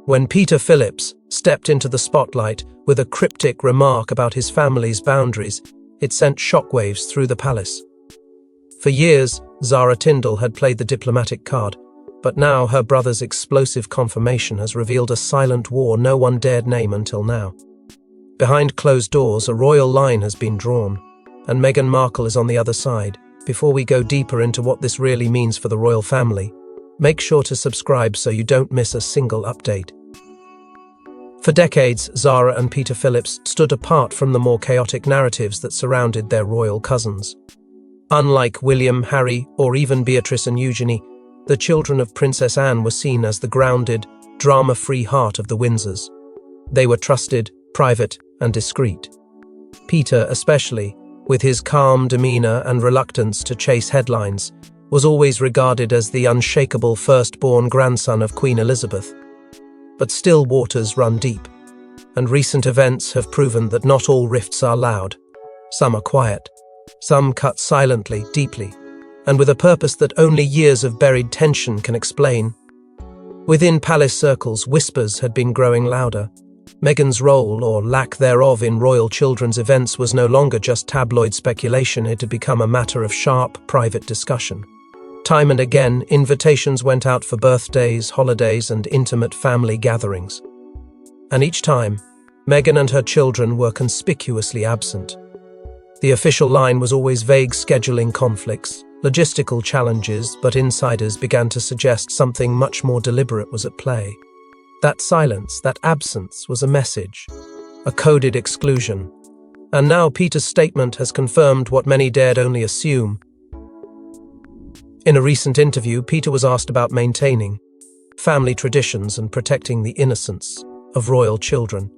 When Peter Phillips stepped into the spotlight with a cryptic remark about his family's boundaries, it sent shockwaves through the palace. For years, Zara Tindall had played the diplomatic card, but now her brother's explosive confirmation has revealed a silent war no one dared name until now. Behind closed doors, a royal line has been drawn, and Meghan Markle is on the other side. Before we go deeper into what this really means for the royal family, make sure to subscribe so you don't miss a single update. For decades, Zara and Peter Phillips stood apart from the more chaotic narratives that surrounded their royal cousins. Unlike William, Harry, or even Beatrice and Eugenie, the children of Princess Anne were seen as the grounded, drama-free heart of the Windsors. They were trusted, private, and discreet. Peter, especially, with his calm demeanor and reluctance to chase headlines, was always regarded as the unshakable firstborn grandson of Queen Elizabeth. But still waters run deep, and recent events have proven that not all rifts are loud. Some are quiet, some cut silently, deeply, and with a purpose that only years of buried tension can explain. Within palace circles, whispers had been growing louder. Meghan's role, or lack thereof, in royal children's events was no longer just tabloid speculation. It had become a matter of sharp, private discussion. Time and again, invitations went out for birthdays, holidays, and intimate family gatherings. And each time, Meghan and her children were conspicuously absent. The official line was always vague scheduling conflicts, logistical challenges, but insiders began to suggest something much more deliberate was at play. That silence, that absence, was a message, a coded exclusion. And now Peter's statement has confirmed what many dared only assume. In a recent interview, Peter was asked about maintaining family traditions and protecting the innocence of royal children.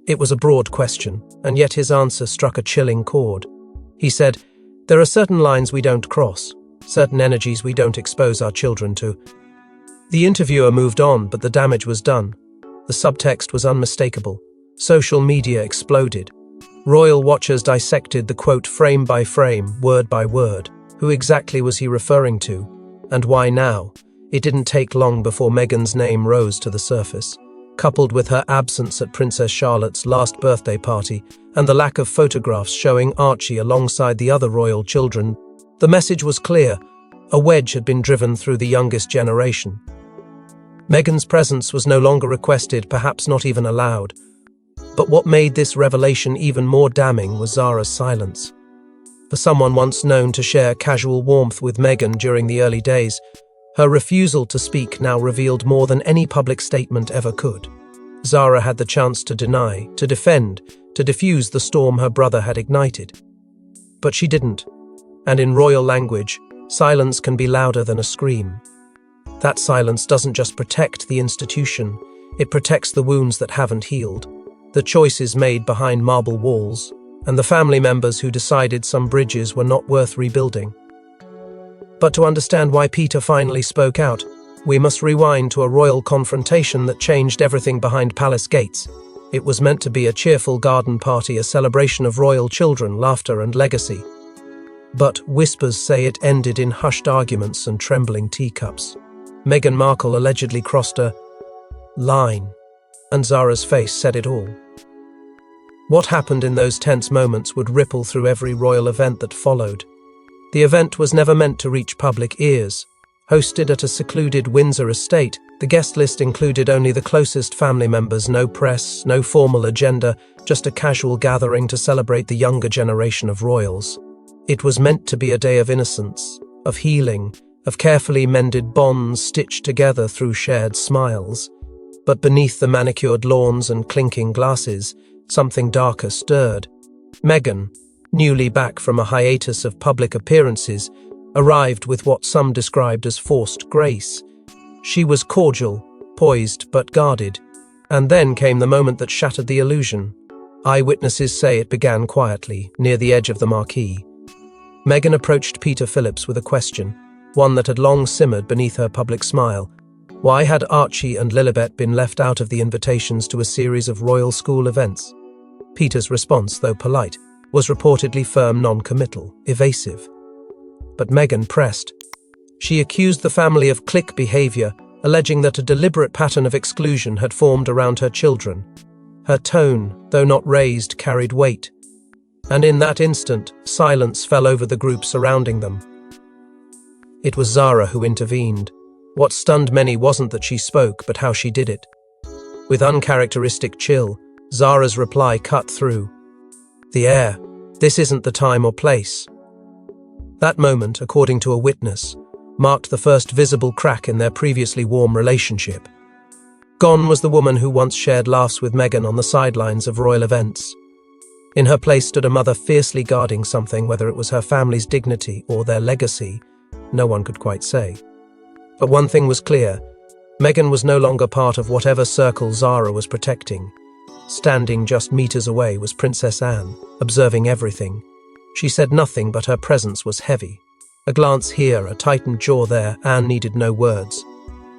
It was a broad question, and yet his answer struck a chilling chord. He said, "There are certain lines we don't cross, certain energies we don't expose our children to." The interviewer moved on, but the damage was done. The subtext was unmistakable. Social media exploded. Royal watchers dissected the quote frame by frame, word by word. Who exactly was he referring to? And why now? It didn't take long before Meghan's name rose to the surface. Coupled with her absence at Princess Charlotte's last birthday party and the lack of photographs showing Archie alongside the other royal children, the message was clear. A wedge had been driven through the youngest generation. Meghan's presence was no longer requested, perhaps not even allowed. But what made this revelation even more damning was Zara's silence. For someone once known to share casual warmth with Meghan during the early days, her refusal to speak now revealed more than any public statement ever could. Zara had the chance to deny, to defend, to diffuse the storm her brother had ignited. But she didn't. And in royal language, silence can be louder than a scream. That silence doesn't just protect the institution, it protects the wounds that haven't healed, the choices made behind marble walls, and the family members who decided some bridges were not worth rebuilding. But to understand why Peter finally spoke out, we must rewind to a royal confrontation that changed everything behind palace gates. It was meant to be a cheerful garden party, a celebration of royal children, laughter and legacy. But whispers say it ended in hushed arguments and trembling teacups. Meghan Markle allegedly crossed a line, and Zara's face said it all. What happened in those tense moments would ripple through every royal event that followed. The event was never meant to reach public ears. Hosted at a secluded Windsor estate, the guest list included only the closest family members, no press, no formal agenda, just a casual gathering to celebrate the younger generation of royals. It was meant to be a day of innocence, of healing, of carefully mended bonds stitched together through shared smiles. But beneath the manicured lawns and clinking glasses, something darker stirred. Meghan, newly back from a hiatus of public appearances, arrived with what some described as forced grace. She was cordial, poised but guarded, and then came the moment that shattered the illusion. Eyewitnesses say it began quietly, near the edge of the marquee. Meghan approached Peter Phillips with a question, one that had long simmered beneath her public smile. Why had Archie and Lilibet been left out of the invitations to a series of royal school events? Peter's response, though polite, was reportedly firm, non-committal, evasive. But Meghan pressed. She accused the family of clique behavior, alleging that a deliberate pattern of exclusion had formed around her children. Her tone, though not raised, carried weight, and in that instant, silence fell over the group surrounding them. It was Zara who intervened. What stunned many wasn't that she spoke, but how she did it. With uncharacteristic chill, Zara's reply cut through. "The air. This isn't the time or place." That moment, according to a witness, marked the first visible crack in their previously warm relationship. Gone was the woman who once shared laughs with Meghan on the sidelines of royal events. In her place stood a mother fiercely guarding something, whether it was her family's dignity or their legacy, no one could quite say. But one thing was clear: Meghan was no longer part of whatever circle Zara was protecting. Standing just meters away was Princess Anne, observing everything. She said nothing, but her presence was heavy. A glance here, a tightened jaw there, Anne needed no words.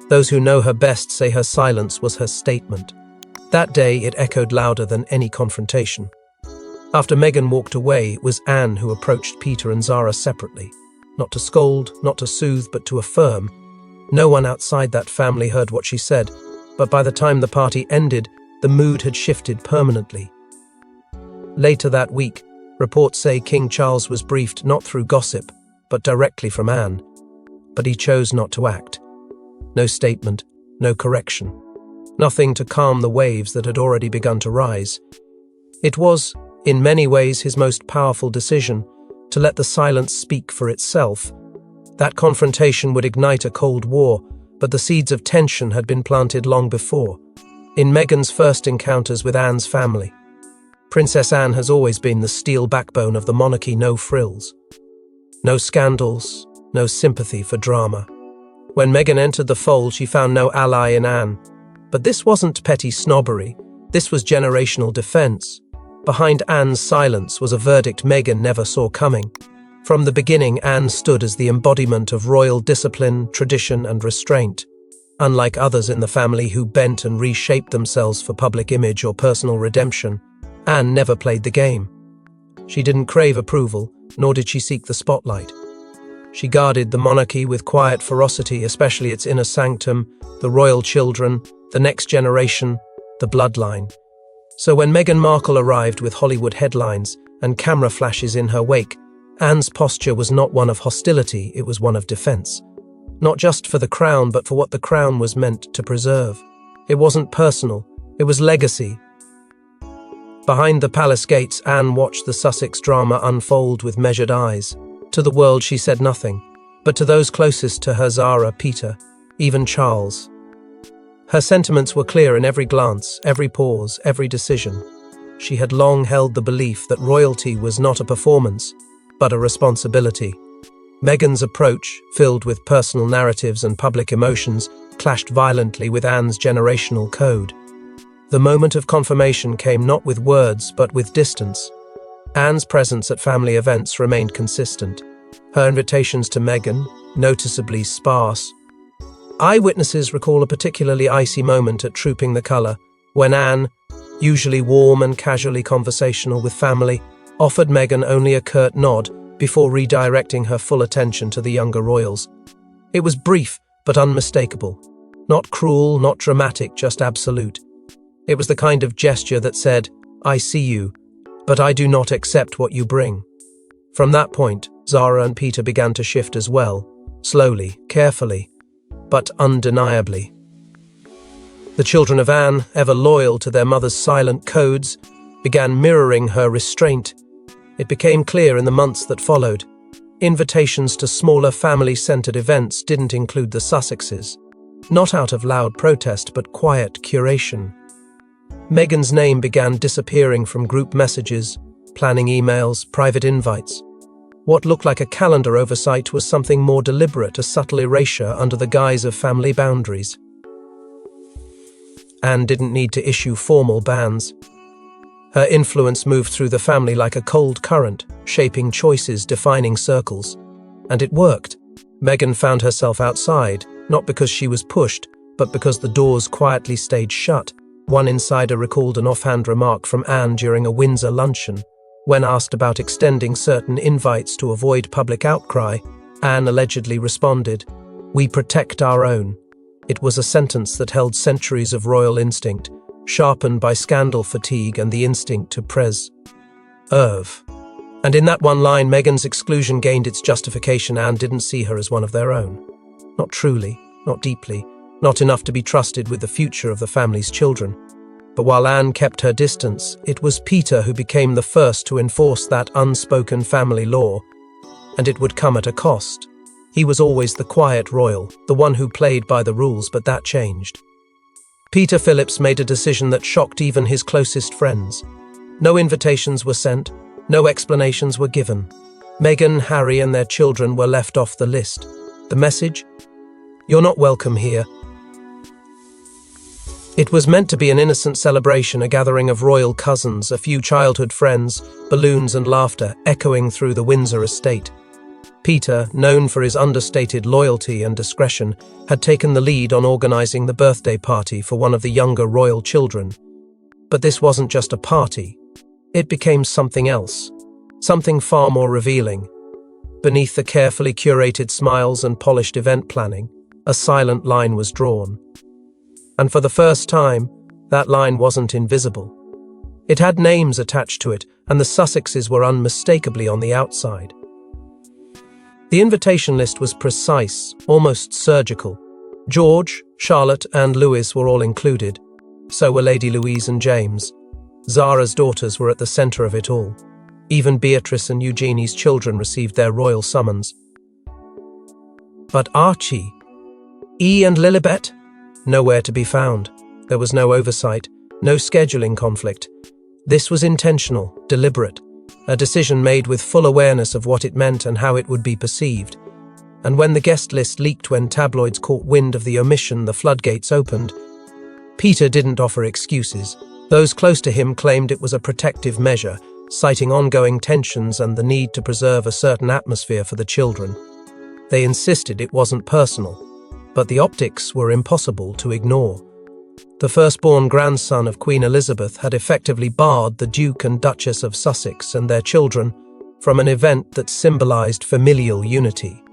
Those who know her best say her silence was her statement. That day it echoed louder than any confrontation. After Meghan walked away, it was Anne who approached Peter and Zara separately. Not to scold, not to soothe, but to affirm. No one outside that family heard what she said, but by the time the party ended, the mood had shifted permanently. Later that week, reports say King Charles was briefed not through gossip, but directly from Anne. But he chose not to act. No statement, no correction. Nothing to calm the waves that had already begun to rise. It was, in many ways, his most powerful decision, to let the silence speak for itself. That confrontation would ignite a Cold War, but the seeds of tension had been planted long before, in Meghan's first encounters with Anne's family. Princess Anne has always been the steel backbone of the monarchy, no frills. No scandals, no sympathy for drama. When Meghan entered the fold, she found no ally in Anne. But this wasn't petty snobbery, this was generational defense. Behind Anne's silence was a verdict Meghan never saw coming. From the beginning, Anne stood as the embodiment of royal discipline, tradition, and restraint. Unlike others in the family who bent and reshaped themselves for public image or personal redemption, Anne never played the game. She didn't crave approval, nor did she seek the spotlight. She guarded the monarchy with quiet ferocity, especially its inner sanctum, the royal children, the next generation, the bloodline. So when Meghan Markle arrived with Hollywood headlines and camera flashes in her wake, Anne's posture was not one of hostility, it was one of defense. Not just for the crown, but for what the crown was meant to preserve. It wasn't personal, it was legacy. Behind the palace gates, Anne watched the Sussex drama unfold with measured eyes. To the world she said nothing, but to those closest to her, Zara, Peter, even Charles. Her sentiments were clear in every glance, every pause, every decision. She had long held the belief that royalty was not a performance, but a responsibility. Meghan's approach, filled with personal narratives and public emotions, clashed violently with Anne's generational code. The moment of confirmation came not with words, but with distance. Anne's presence at family events remained consistent. Her invitations to Meghan, noticeably sparse. Eyewitnesses recall a particularly icy moment at Trooping the Colour, when Anne, usually warm and casually conversational with family, offered Meghan only a curt nod before redirecting her full attention to the younger royals. It was brief, but unmistakable. Not cruel, not dramatic, just absolute. It was the kind of gesture that said, "I see you, but I do not accept what you bring." From that point, Zara and Peter began to shift as well, slowly, carefully, but undeniably. The children of Anne, ever loyal to their mother's silent codes, began mirroring her restraint. It became clear in the months that followed. Invitations to smaller family-centered events didn't include the Sussexes, not out of loud protest but quiet curation. Meghan's name began disappearing from group messages, planning emails, private invites. What looked like a calendar oversight was something more deliberate, a subtle erasure under the guise of family boundaries. Anne didn't need to issue formal bans. Her influence moved through the family like a cold current, shaping choices, defining circles. And it worked. Meghan found herself outside, not because she was pushed, but because the doors quietly stayed shut. One insider recalled an offhand remark from Anne during a Windsor luncheon. When asked about extending certain invites to avoid public outcry, Anne allegedly responded, "We protect our own." It was a sentence that held centuries of royal instinct, sharpened by scandal fatigue and the instinct to preserve. And in that one line, Meghan's exclusion gained its justification. Anne didn't see her as one of their own. Not truly, not deeply, not enough to be trusted with the future of the family's children. But while Anne kept her distance, it was Peter who became the first to enforce that unspoken family law, and it would come at a cost. He was always the quiet royal, the one who played by the rules, but that changed. Peter Phillips made a decision that shocked even his closest friends. No invitations were sent, no explanations were given. Meghan, Harry and their children were left off the list. The message? You're not welcome here. It was meant to be an innocent celebration, a gathering of royal cousins, a few childhood friends, balloons and laughter echoing through the Windsor estate. Peter, known for his understated loyalty and discretion, had taken the lead on organising the birthday party for one of the younger royal children. But this wasn't just a party. It became something else, something far more revealing. Beneath the carefully curated smiles and polished event planning, a silent line was drawn. And for the first time, that line wasn't invisible. It had names attached to it, and the Sussexes were unmistakably on the outside. The invitation list was precise, almost surgical. George, Charlotte, and Louis were all included. So were Lady Louise and James. Zara's daughters were at the centre of it all. Even Beatrice and Eugenie's children received their royal summons. But Archie, and Lilibet? Nowhere to be found. There was no oversight, no scheduling conflict. This was intentional, deliberate, a decision made with full awareness of what it meant and how it would be perceived. And when the guest list leaked, when tabloids caught wind of the omission, the floodgates opened. Peter didn't offer excuses. Those close to him claimed it was a protective measure, citing ongoing tensions and the need to preserve a certain atmosphere for the children. They insisted it wasn't personal, but the optics were impossible to ignore. The firstborn grandson of Queen Elizabeth had effectively barred the Duke and Duchess of Sussex and their children from an event that symbolised familial unity.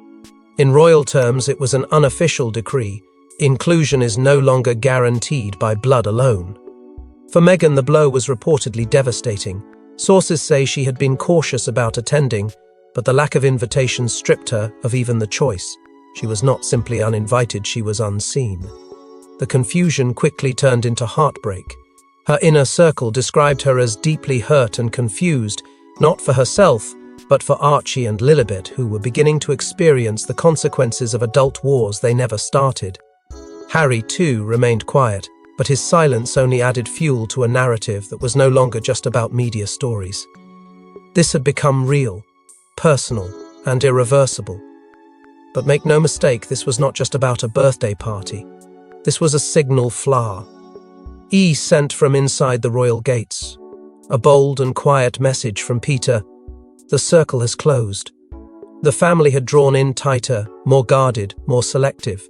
In royal terms, it was an unofficial decree. Inclusion is no longer guaranteed by blood alone. For Meghan, the blow was reportedly devastating. Sources say she had been cautious about attending, but the lack of invitations stripped her of even the choice. She was not simply uninvited, she was unseen. The confusion quickly turned into heartbreak. Her inner circle described her as deeply hurt and confused, not for herself, but for Archie and Lilibet, who were beginning to experience the consequences of adult wars they never started. Harry, too, remained quiet, but his silence only added fuel to a narrative that was no longer just about media stories. This had become real, personal, and irreversible. But make no mistake, this was not just about a birthday party. This was a signal flower. Sent from inside the royal gates. A bold and quiet message from Peter. The circle has closed. The family had drawn in tighter, more guarded, more selective.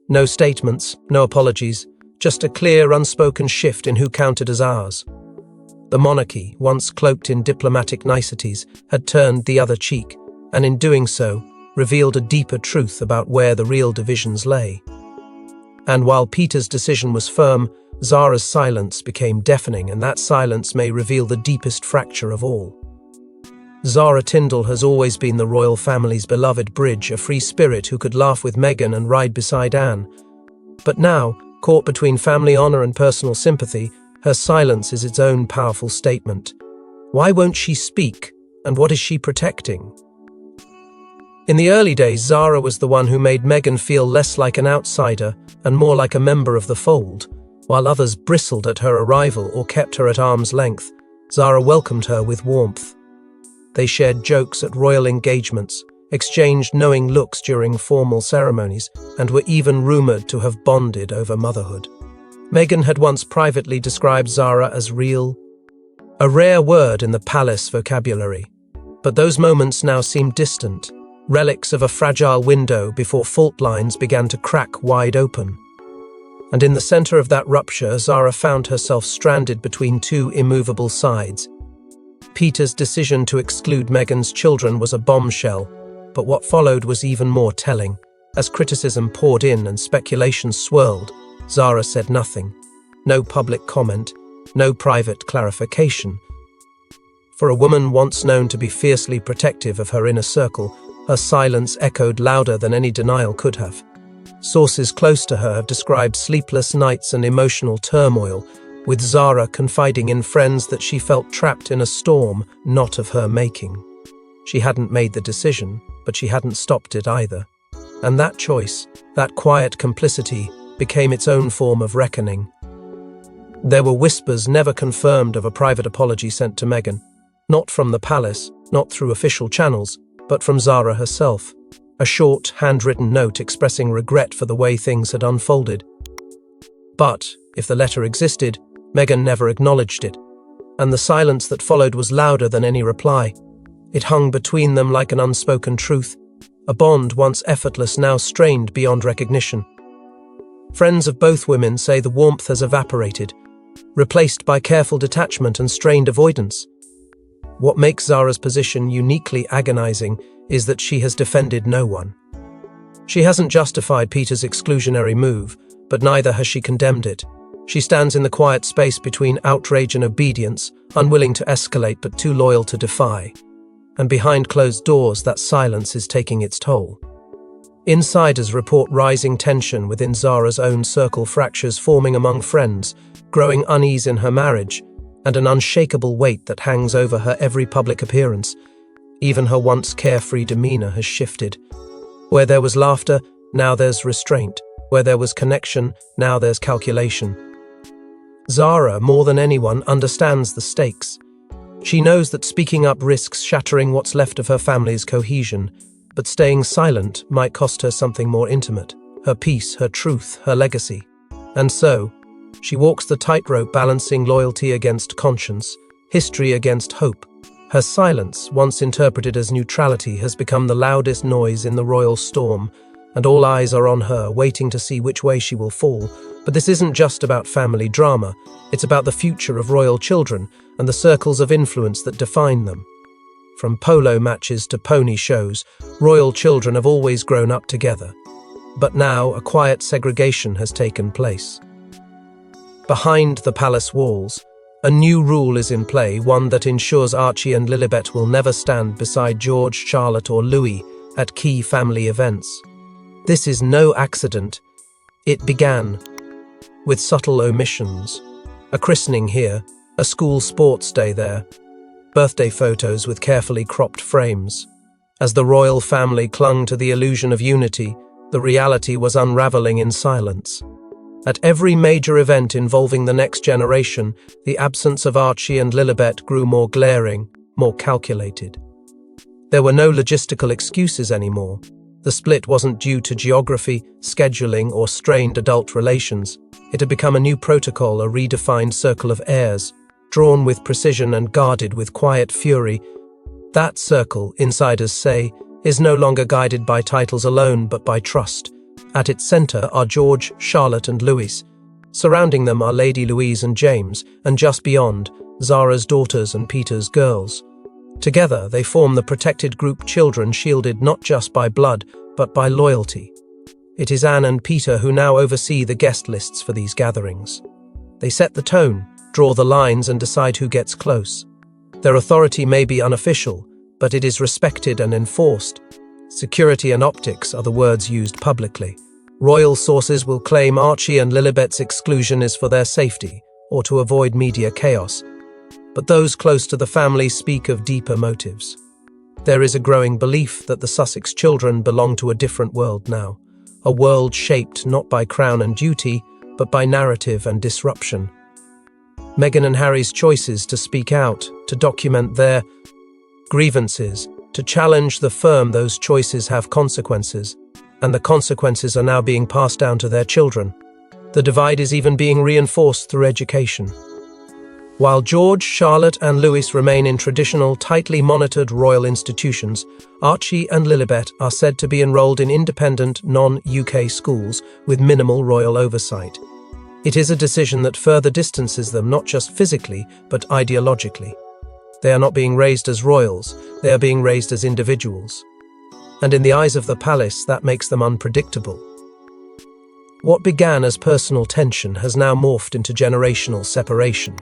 No statements, no apologies, just a clear, unspoken shift in who counted as ours. The monarchy, once cloaked in diplomatic niceties, had turned the other cheek, and in doing so, revealed a deeper truth about where the real divisions lay. And while Peter's decision was firm, Zara's silence became deafening, and that silence may reveal the deepest fracture of all. Zara Tindall has always been the royal family's beloved bridge, a free spirit who could laugh with Meghan and ride beside Anne. But now, caught between family honour and personal sympathy, her silence is its own powerful statement. Why won't she speak, and what is she protecting? In the early days, Zara was the one who made Meghan feel less like an outsider and more like a member of the fold. While others bristled at her arrival or kept her at arm's length, Zara welcomed her with warmth. They shared jokes at royal engagements, exchanged knowing looks during formal ceremonies, and were even rumoured to have bonded over motherhood. Meghan had once privately described Zara as real, a rare word in the palace vocabulary. But those moments now seemed distant, relics of a fragile window before fault lines began to crack wide open. And in the centre of that rupture, Zara found herself stranded between two immovable sides. Peter's decision to exclude Meghan's children was a bombshell, but what followed was even more telling. As criticism poured in and speculation swirled, Zara said nothing. No public comment, no private clarification. For a woman once known to be fiercely protective of her inner circle, her silence echoed louder than any denial could have. Sources close to her have described sleepless nights and emotional turmoil, with Zara confiding in friends that she felt trapped in a storm not of her making. She hadn't made the decision, but she hadn't stopped it either. And that choice, that quiet complicity, became its own form of reckoning. There were whispers never confirmed of a private apology sent to Meghan, not from the palace, not through official channels, but from Zara herself. A short, handwritten note expressing regret for the way things had unfolded. But, if the letter existed, Meghan never acknowledged it, and the silence that followed was louder than any reply. It hung between them like an unspoken truth, a bond once effortless now strained beyond recognition. Friends of both women say the warmth has evaporated, replaced by careful detachment and strained avoidance. What makes Zara's position uniquely agonizing is that she has defended no one. She hasn't justified Peter's exclusionary move, but neither has she condemned it. She stands in the quiet space between outrage and obedience, unwilling to escalate but too loyal to defy. And behind closed doors, that silence is taking its toll. Insiders report rising tension within Zara's own circle, fractures forming among friends, growing unease in her marriage, and an unshakable weight that hangs over her every public appearance. Even her once carefree demeanor has shifted. Where there was laughter, now there's restraint. Where there was connection, now there's calculation. Zara, more than anyone, understands the stakes. She knows that speaking up risks shattering what's left of her family's cohesion, but staying silent might cost her something more intimate: her peace, her truth, her legacy. And so, she walks the tightrope, balancing loyalty against conscience, history against hope. Her silence, once interpreted as neutrality, has become the loudest noise in the royal storm, and all eyes are on her, waiting to see which way she will fall. But this isn't just about family drama, it's about the future of royal children and the circles of influence that define them. From polo matches to pony shows, royal children have always grown up together. But now a quiet segregation has taken place. Behind the palace walls, a new rule is in play, one that ensures Archie and Lilibet will never stand beside George, Charlotte or Louis at key family events. This is no accident. It began with subtle omissions. A christening here, a school sports day there, birthday photos with carefully cropped frames. As the royal family clung to the illusion of unity, the reality was unraveling in silence. At every major event involving the next generation, the absence of Archie and Lilibet grew more glaring, more calculated. There were no logistical excuses anymore. The split wasn't due to geography, scheduling, or strained adult relations. It had become a new protocol, a redefined circle of heirs, drawn with precision and guarded with quiet fury. That circle, insiders say, is no longer guided by titles alone but by trust. At its center are George, Charlotte and Louis. Surrounding them are Lady Louise and James, and just beyond, Zara's daughters and Peter's girls. Together, they form the protected group, children shielded not just by blood, but by loyalty. It is Anne and Peter who now oversee the guest lists for these gatherings. They set the tone, draw the lines and decide who gets close. Their authority may be unofficial, but it is respected and enforced. Security and optics are the words used publicly. Royal sources will claim Archie and Lilibet's exclusion is for their safety, or to avoid media chaos. But those close to the family speak of deeper motives. There is a growing belief that the Sussex children belong to a different world now, a world shaped not by crown and duty, but by narrative and disruption. Meghan and Harry's choices to speak out, to document their grievances, to challenge the firm those choices have consequences, and the consequences are now being passed down to their children. The divide is even being reinforced through education. While George, Charlotte and Louis remain in traditional, tightly monitored royal institutions, Archie and Lilibet are said to be enrolled in independent, non-UK schools with minimal royal oversight. It is a decision that further distances them not just physically, but ideologically. They are not being raised as royals, they are being raised as individuals. And in the eyes of the palace, that makes them unpredictable. What began as personal tension has now morphed into generational separation.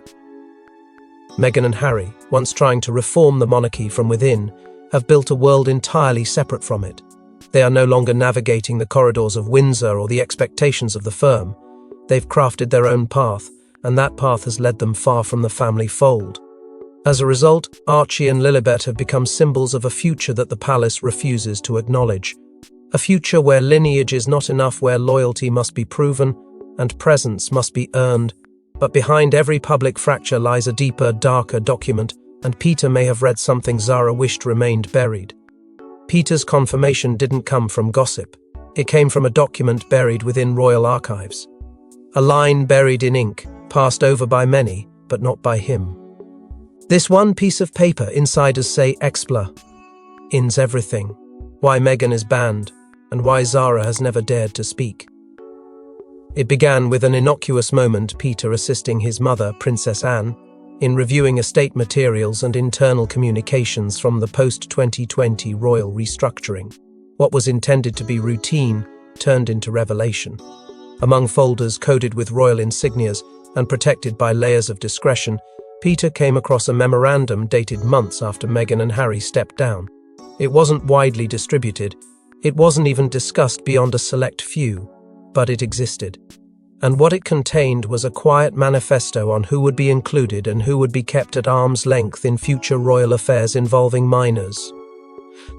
Meghan and Harry, once trying to reform the monarchy from within, have built a world entirely separate from it. They are no longer navigating the corridors of Windsor or the expectations of the firm. They've crafted their own path, and that path has led them far from the family fold. As a result, Archie and Lilibet have become symbols of a future that the palace refuses to acknowledge. A future where lineage is not enough, where loyalty must be proven and presence must be earned. But behind every public fracture lies a deeper, darker document, and Peter may have read something Zara wished remained buried. Peter's confirmation didn't come from gossip. It came from a document buried within royal archives. A line buried in ink, passed over by many, but not by him. This one piece of paper, insiders say ends everything. Why Meghan is banned, and why Zara has never dared to speak. It began with an innocuous moment, Peter assisting his mother, Princess Anne, in reviewing estate materials and internal communications from the post-2020 royal restructuring. What was intended to be routine turned into revelation. Among folders coded with royal insignias and protected by layers of discretion, Peter came across a memorandum dated months after Meghan and Harry stepped down. It wasn't widely distributed. It wasn't even discussed beyond a select few, but it existed. And what it contained was a quiet manifesto on who would be included and who would be kept at arm's length in future royal affairs involving minors.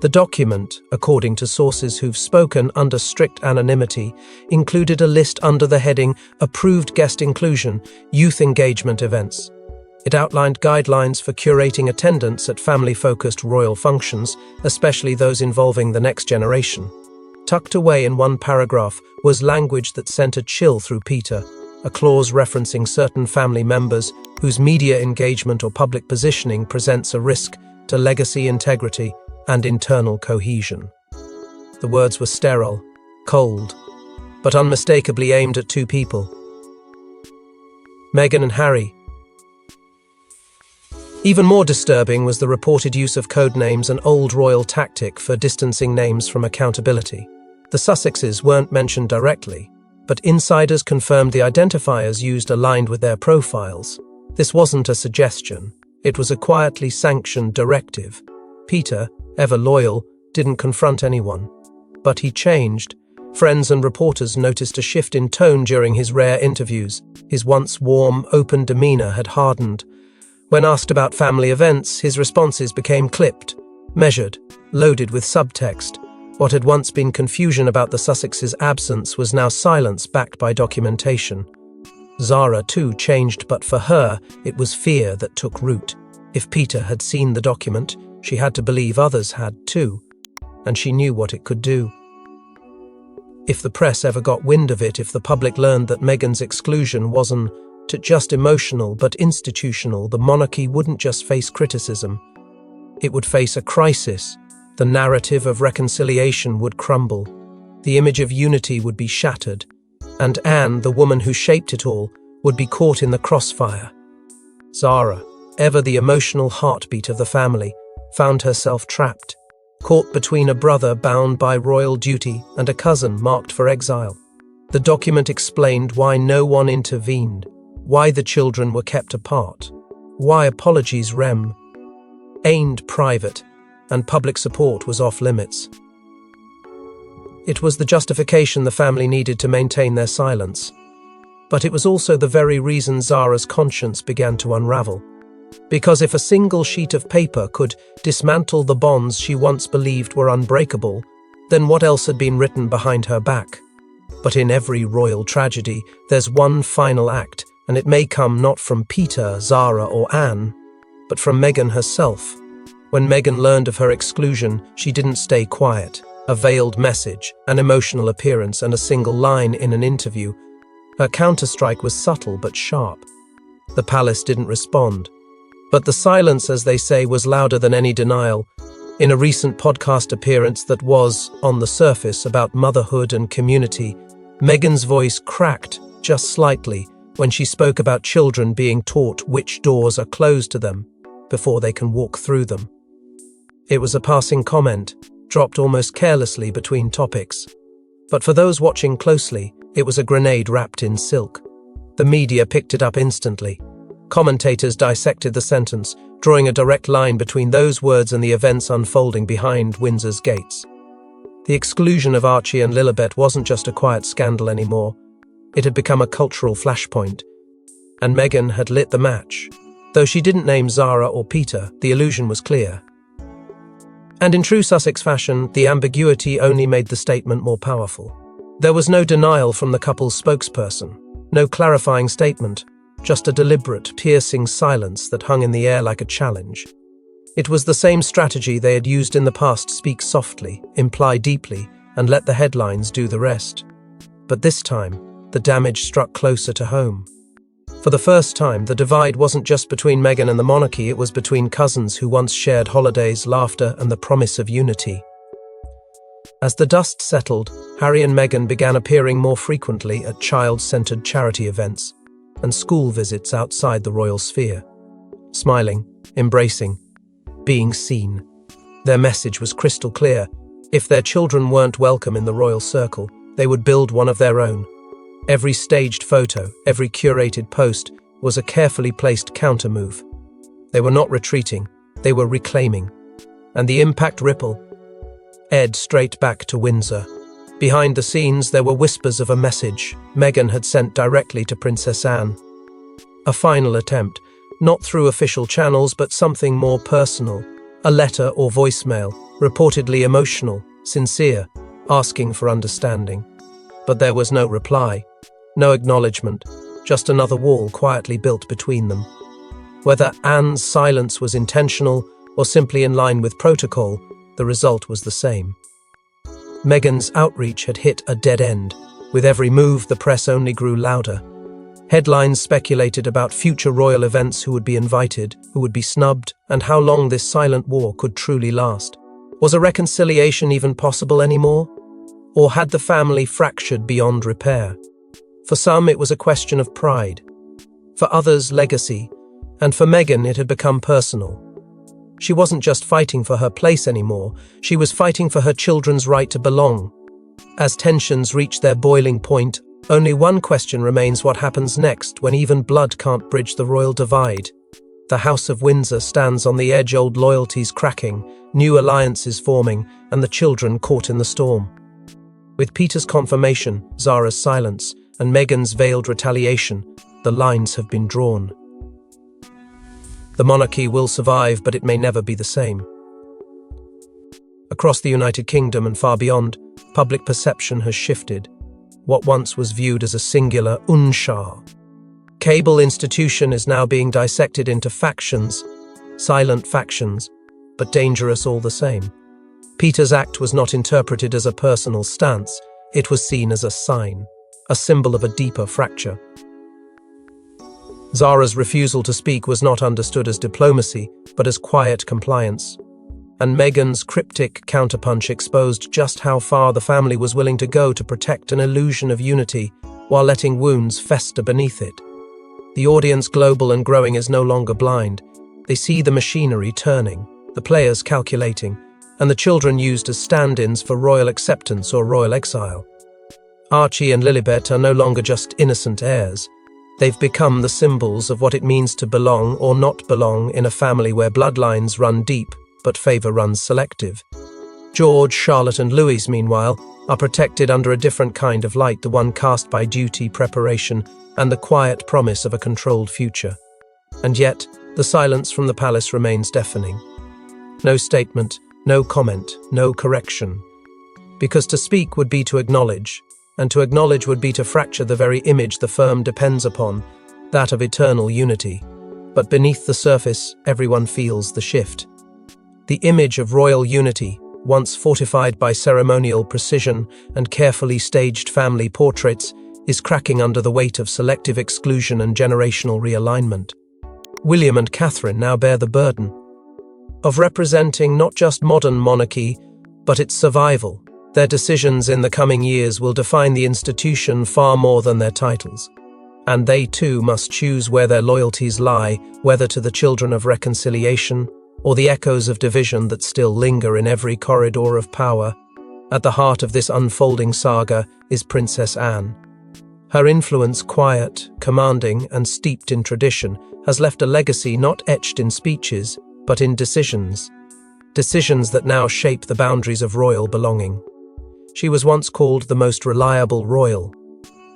The document, according to sources who've spoken under strict anonymity, included a list under the heading Approved Guest Inclusion, Youth Engagement Events. It outlined guidelines for curating attendance at family-focused royal functions, especially those involving the next generation. Tucked away in one paragraph was language that sent a chill through Peter, a clause referencing certain family members whose media engagement or public positioning presents a risk to legacy integrity and internal cohesion. The words were sterile, cold, but unmistakably aimed at two people: Meghan and Harry. Even more disturbing was the reported use of code names, an old royal tactic for distancing names from accountability. The Sussexes weren't mentioned directly, but insiders confirmed the identifiers used aligned with their profiles. This wasn't a suggestion. It was a quietly sanctioned directive. Peter, ever loyal, didn't confront anyone. But he changed. Friends and reporters noticed a shift in tone during his rare interviews. His once warm, open demeanor had hardened. When asked about family events, his responses became clipped, measured, loaded with subtext. What had once been confusion about the Sussexes' absence was now silence backed by documentation. Zara, too, changed, but for her, it was fear that took root. If Peter had seen the document, she had to believe others had too, and she knew what it could do. If the press ever got wind of it, if the public learned that Meghan's exclusion wasn't just emotional but institutional, the monarchy wouldn't just face criticism. It would face a crisis. The narrative of reconciliation would crumble. The image of unity would be shattered. And Anne, the woman who shaped it all, would be caught in the crossfire. Zara, ever the emotional heartbeat of the family, found herself trapped, caught between a brother bound by royal duty and a cousin marked for exile. The document explained why no one intervened, why the children were kept apart, why apologies aimed private, and public support was off limits. It was the justification the family needed to maintain their silence. But it was also the very reason Zara's conscience began to unravel. Because if a single sheet of paper could dismantle the bonds she once believed were unbreakable, then what else had been written behind her back? But in every royal tragedy, there's one final act, and it may come not from Peter, Zara, or Anne, but from Meghan herself. When Meghan learned of her exclusion, she didn't stay quiet. A veiled message, an emotional appearance, and a single line in an interview. Her counterstrike was subtle but sharp. The palace didn't respond. But the silence, as they say, was louder than any denial. In a recent podcast appearance that was, on the surface, about motherhood and community, Meghan's voice cracked just slightly when she spoke about children being taught which doors are closed to them before they can walk through them. It was a passing comment, dropped almost carelessly between topics. But for those watching closely, it was a grenade wrapped in silk. The media picked it up instantly. Commentators dissected the sentence, drawing a direct line between those words and the events unfolding behind Windsor's gates. The exclusion of Archie and Lilibet wasn't just a quiet scandal anymore. It had become a cultural flashpoint. And Meghan had lit the match. Though she didn't name Zara or Peter, the illusion was clear. And in true Sussex fashion, the ambiguity only made the statement more powerful. There was no denial from the couple's spokesperson, no clarifying statement, just a deliberate, piercing silence that hung in the air like a challenge. It was the same strategy they had used in the past: speak softly, imply deeply, and let the headlines do the rest. But this time, the damage struck closer to home. For the first time, the divide wasn't just between Meghan and the monarchy, it was between cousins who once shared holidays, laughter, and the promise of unity. As the dust settled, Harry and Meghan began appearing more frequently at child-centered charity events and school visits outside the royal sphere. Smiling, embracing, being seen. Their message was crystal clear. If their children weren't welcome in the royal circle, they would build one of their own. Every staged photo, every curated post was a carefully placed countermove. They were not retreating, they were reclaiming. And the impact ripple aired straight back to Windsor. Behind the scenes, there were whispers of a message Meghan had sent directly to Princess Anne. A final attempt, not through official channels, but something more personal. A letter or voicemail, reportedly emotional, sincere, asking for understanding. But there was no reply. No acknowledgement, just another wall quietly built between them. Whether Anne's silence was intentional or simply in line with protocol, the result was the same. Meghan's outreach had hit a dead end. With every move, the press only grew louder. Headlines speculated about future royal events, who would be invited, who would be snubbed, and how long this silent war could truly last. Was a reconciliation even possible anymore? Or had the family fractured beyond repair? For some, it was a question of pride. For others, legacy. And for Meghan, it had become personal. She wasn't just fighting for her place anymore, she was fighting for her children's right to belong. As tensions reach their boiling point, only one question remains: what happens next when even blood can't bridge the royal divide? The House of Windsor stands on the edge, old loyalties cracking, new alliances forming, and the children caught in the storm. With Peter's confirmation, Zara's silence, and Meghan's veiled retaliation, the lines have been drawn. The monarchy will survive, but it may never be the same. Across the United Kingdom and far beyond, public perception has shifted. What once was viewed as a singular cable institution is now being dissected into factions, silent factions, but dangerous all the same. Peter's act was not interpreted as a personal stance, it was seen as a sign, a symbol of a deeper fracture. Zara's refusal to speak was not understood as diplomacy, but as quiet compliance. And Meghan's cryptic counterpunch exposed just how far the family was willing to go to protect an illusion of unity, while letting wounds fester beneath it. The audience, global and growing, is no longer blind. They see the machinery turning, the players calculating, and the children used as stand-ins for royal acceptance or royal exile. Archie and Lilibet are no longer just innocent heirs. They've become the symbols of what it means to belong or not belong in a family where bloodlines run deep, but favour runs selective. George, Charlotte and Louis, meanwhile, are protected under a different kind of light, the one cast by duty, preparation, and the quiet promise of a controlled future. And yet, the silence from the palace remains deafening. No statement, no comment, no correction. Because to speak would be to acknowledge, and to acknowledge would be to fracture the very image the firm depends upon, that of eternal unity. But beneath the surface, everyone feels the shift. The image of royal unity, once fortified by ceremonial precision and carefully staged family portraits, is cracking under the weight of selective exclusion and generational realignment. William and Catherine now bear the burden of representing not just modern monarchy, but its survival. Their decisions in the coming years will define the institution far more than their titles. And they too must choose where their loyalties lie, whether to the children of reconciliation or the echoes of division that still linger in every corridor of power. At the heart of this unfolding saga is Princess Anne. Her influence, quiet, commanding, and steeped in tradition, has left a legacy not etched in speeches, but in decisions. Decisions that now shape the boundaries of royal belonging. She was once called the most reliable royal.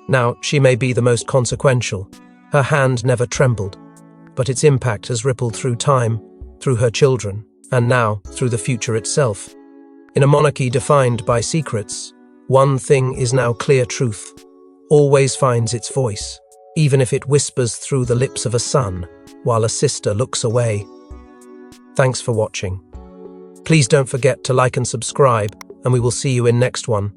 Now she may be the most consequential. Her hand never trembled, but its impact has rippled through time, through her children, and now through the future itself. In a monarchy defined by secrets, one thing is now clear: truth always finds its voice, even if it whispers through the lips of a son while a sister looks away. Thanks for watching. Please don't forget to like and subscribe, and we will see you in next one.